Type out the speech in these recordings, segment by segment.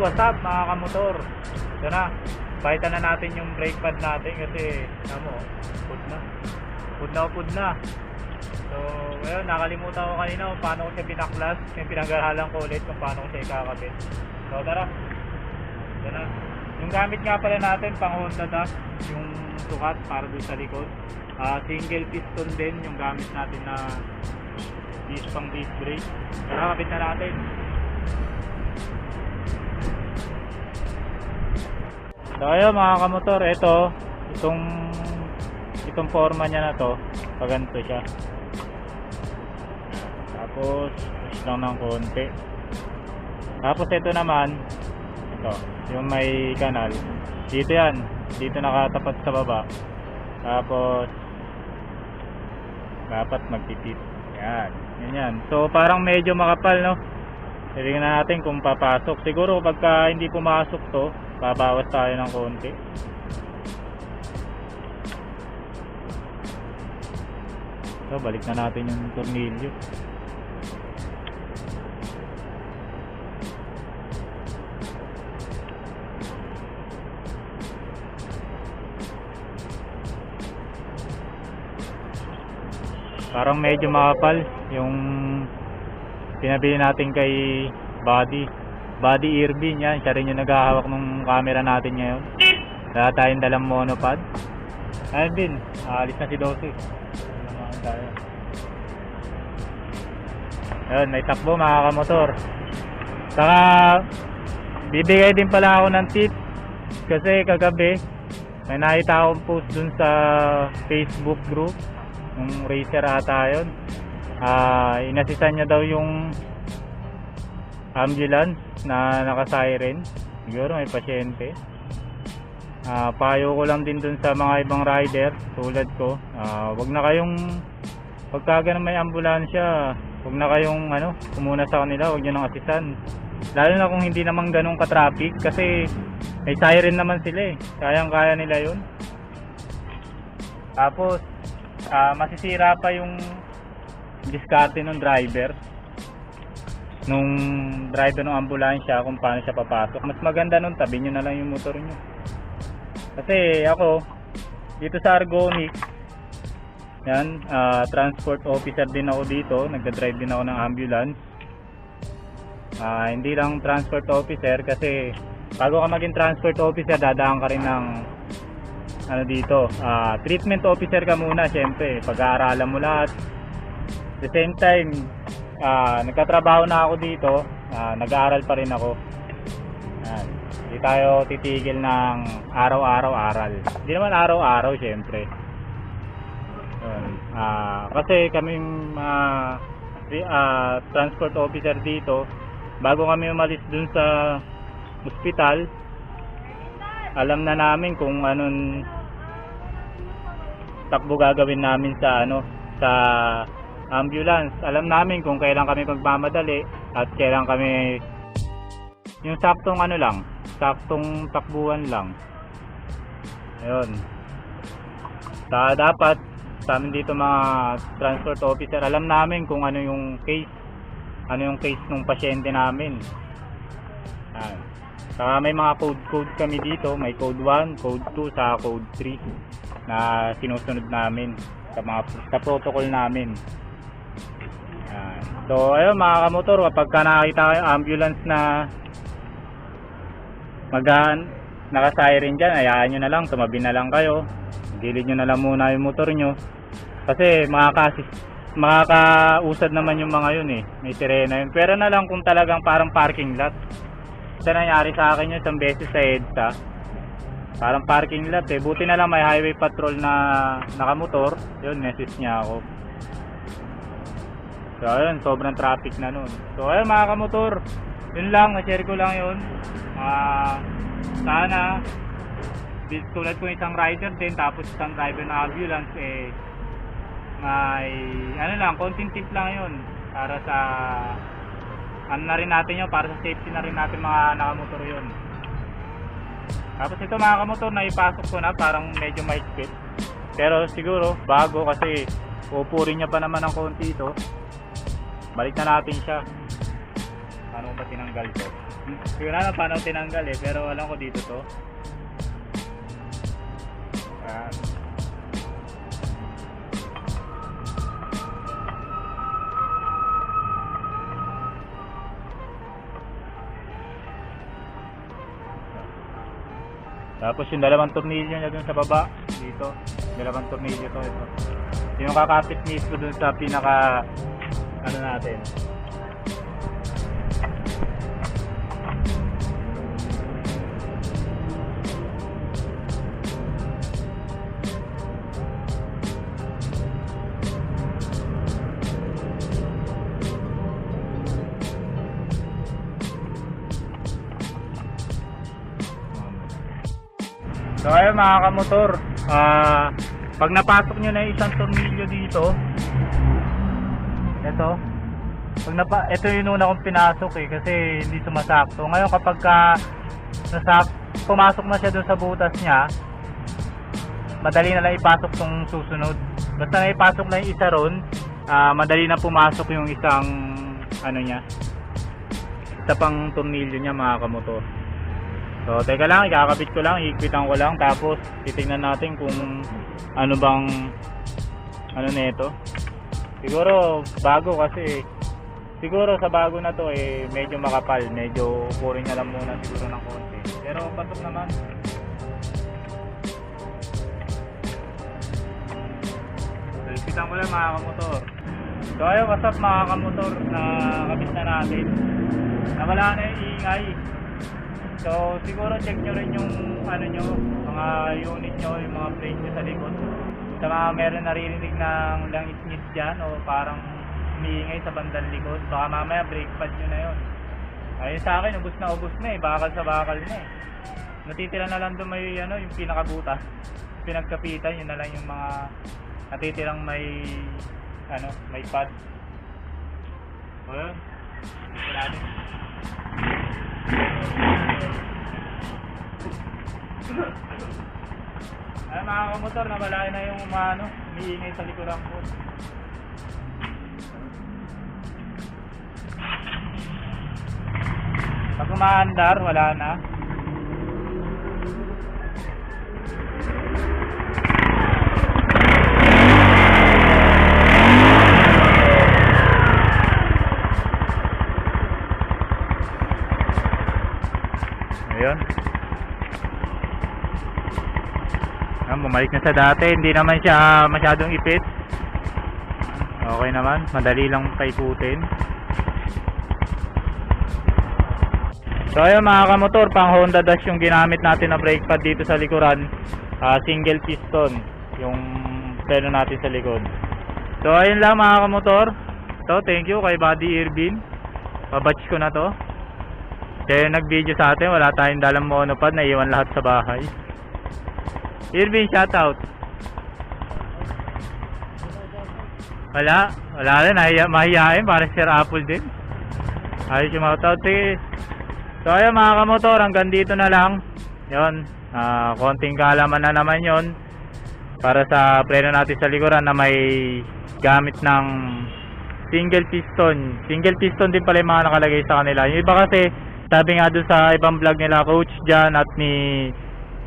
what's up mga kamotor? Ito na, pahitan na natin yung brake pad natin kasi pud na. So ngayon, nakalimutan ko kanina kung paano ko siya pinaklas. Yung pinag-aralan ko ulit kung paano ko siya ikakabit. So tara, ito na. Yung gamit nga pala natin pang Honda DAF, yung sukat para doon sa likod. Single piston din yung gamit natin na pang disc brake. Tara, kapit na natin. So ayun mga kamotor, itong forma niya na to, paganto siya. Tapos push lang ng konti. Tapos ito naman, ito, yung may kanal. Dito yan, dito nakatapat sa baba. Tapos dapat magtitip. Yan. So parang medyo makapal, no? Tingnan natin kung papasok. Siguro pagka hindi pumasok to, babawas tayo ng konti. So balik na natin yung tornilyo. Parang medyo makapal yung pinabili natin kay Buddy Irvin. Yan, siya rin yung naghahawak ng camera natin ngayon. Wala tayong dalang monopod. Ayun din, alis na si Dose. Ayun, may takbo mga kamotor. Saka bibigay din pala ako ng tip kasi kagabi may nakita akong post dun sa Facebook group ng racer ata yun. Inasisan niya daw yung ambulance na naka-siren. Siguro may pasyente. Payo ko lang din dun sa mga ibang rider tulad ko, wag na kayong pagka ganun may ambulansya, wag na kayong kumuna sa kanila, wag nyo nang asisan. Lalo na kung hindi naman ganun ka-traffic kasi may siren naman sila kayang-kaya nila yun. Tapos masisira pa yung diskarte ng driver ng ambulansya kung paano siya papasok. Mas maganda nun, tabi nyo na lang yung motor nyo. Kasi ako dito sa Argonics, yan, transport officer din ako dito, nagda-drive din ako ng ambulance. Hindi lang transport officer kasi bago ka maging transport officer, dadaan ka rin ng dito, treatment officer ka muna syempre, pag-aaralan mo lahat. At the same time, nagtatrabaho na ako dito, nag-aaral pa rin ako. Hindi tayo titigil ng araw-araw aral. Hindi naman araw-araw syempre. Kasi kaming transport officer dito, bago kami umalis dun sa hospital, alam na namin kung anong takbo gagawin namin sa sa ambulance. Alam namin kung kailan kami magmamadali at kailan kami yung saktong saktong takbuhan lang. Ayun. Dapat sa amin dito mga transport officer, alam namin kung ano yung case ng pasyente namin. Saka may mga code kami dito, may code 1, code 2, sa code 3 na sinusunod namin sa protocol namin. So ayun mga kamotor, kapag nakakita kayo ambulance na naka-siren dyan, hayaan nyo na lang, tumabi na lang kayo, gilid nyo na lang muna yung motor nyo kasi makakausad naman yung mga yun may sirena yun. Pero na lang kung talagang parang parking lot. Ito nangyari sa akin yun isang beses sa EDSA, parang parking lot buti na lang may highway patrol na nakamotor, yun, message niya ako. So ayun, sobrang traffic na nun. So ayun mga kamotor, yun lang, na-share ko lang yun. Sana tulad ko isang rider din tapos isang driver na ambulance, may konting tip lang yun para sa na rin natin yun, para sa safety na rin natin mga nakamotor yun. Tapos ito mga kamotor, naipasok ko na, parang medyo mahigpit pero siguro bago kasi upurin niya pa naman ng konti ito. Balik na natin siya. Ano ba tinanggal ko? Siguro na paano tinanggal eh, pero alam ko dito to. Ayan. Tapos yung dalawang tornilyo niya dun sa baba, dito. Dalawang tornilyo to, ito. Yung kakapit mismo dun sa pinaka, ano natin. So ayun mga kamotor, pag napasok nyo na yung isang tornilyo dito, ito yung una kong pinasok eh, kasi hindi sumasakto. Ngayon kapag pumasok na siya dun sa butas niya, madali na lang ipasok tong susunod. Basta na ipasok na yung isa ron, madali na pumasok yung isang isa pang tornilyo niya mga kamotor. So teka lang, ikakabit ko lang, higpitan ko lang, tapos titingnan natin kung ano bang nito. Siguro bago, kasi siguro sa bago na to eh medyo makapal, medyo ukurin niya lang muna siguro ng konti. Pero patok naman. So higpitan ko lang mga kamotor. So ayun, what's up mga kamotor, na kabit na natin. Nawala na yung ingay. So siguro check nyo rin yung mga unit nyo, yung mga plate nyo sa likod. Sa mga meron naririnig ng langis-ngis dyan o parang umiingay sa bandang likod, baka mamaya brake pad nyo na yun. Ayun sa akin, ubos na eh, bakal sa bakal na eh. Natitira na lang doon may yung pinakabutas, pinagkapitan, yun na lang yung mga natitirang may pad. O yun, ito natin. Ay mga kamotor, nawala na yung umiingay sa likuran ko. Pag umaandar, wala na. Ayun. Bumalik na sa dati, hindi naman siya masyadong ipit. Okay naman, madali lang paikutin. So ayun mga kamotor, pang Honda Dash yung ginamit natin na brake pad dito sa likuran. Single piston yung pleno natin sa likod. So ayun lang mga kamotor. So thank you kay Buddy Irvin, pabatch ko na to. Kaya nag-video sa atin, wala tayong dalang monopod, naiwan lahat sa bahay. Irvin, shoutout. Wala rin, mahihain, parang Sir Apple din. Ayos yung shoutout. So ayun mga kamotor, hanggang dito na lang. Yun, konting kaalaman na naman yon para sa preno natin sa likuran na may gamit ng single piston. Single piston din pala yung mga nakalagay sa kanila. Yung iba kasi, sabi nga doon sa ibang vlog nila, Coach Jan at ni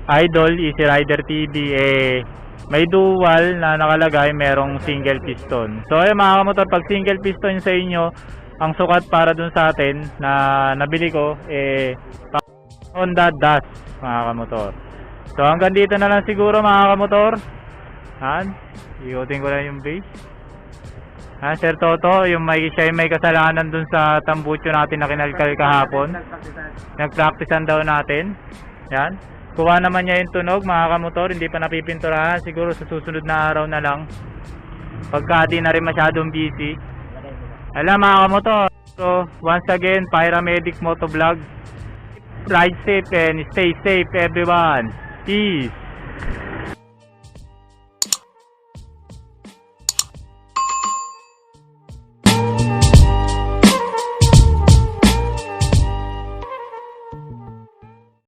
Idol, Easy Rider TV, may dual na nakalagay, merong single piston. So ayun mga kamotor, pag single piston sa inyo, ang sukat para dun sa atin na nabili ko, Honda Dash mga kamotor. So hanggang dito na lang siguro mga kamotor. Ikutin ko lang yung base. Sir Toto, siya yung may kasalanan dun sa tambucho natin na kinalkal kahapon. Nagpracticean daw natin. Yan. Kuha naman niya yung tunog mga kamotor, hindi pa napipinturahan. Siguro sa susunod na araw na lang, pagka di na rin masyadong busy. Alam mga kamotor, so once again, Pyramedic Motovlog, ride safe and stay safe everyone. Peace.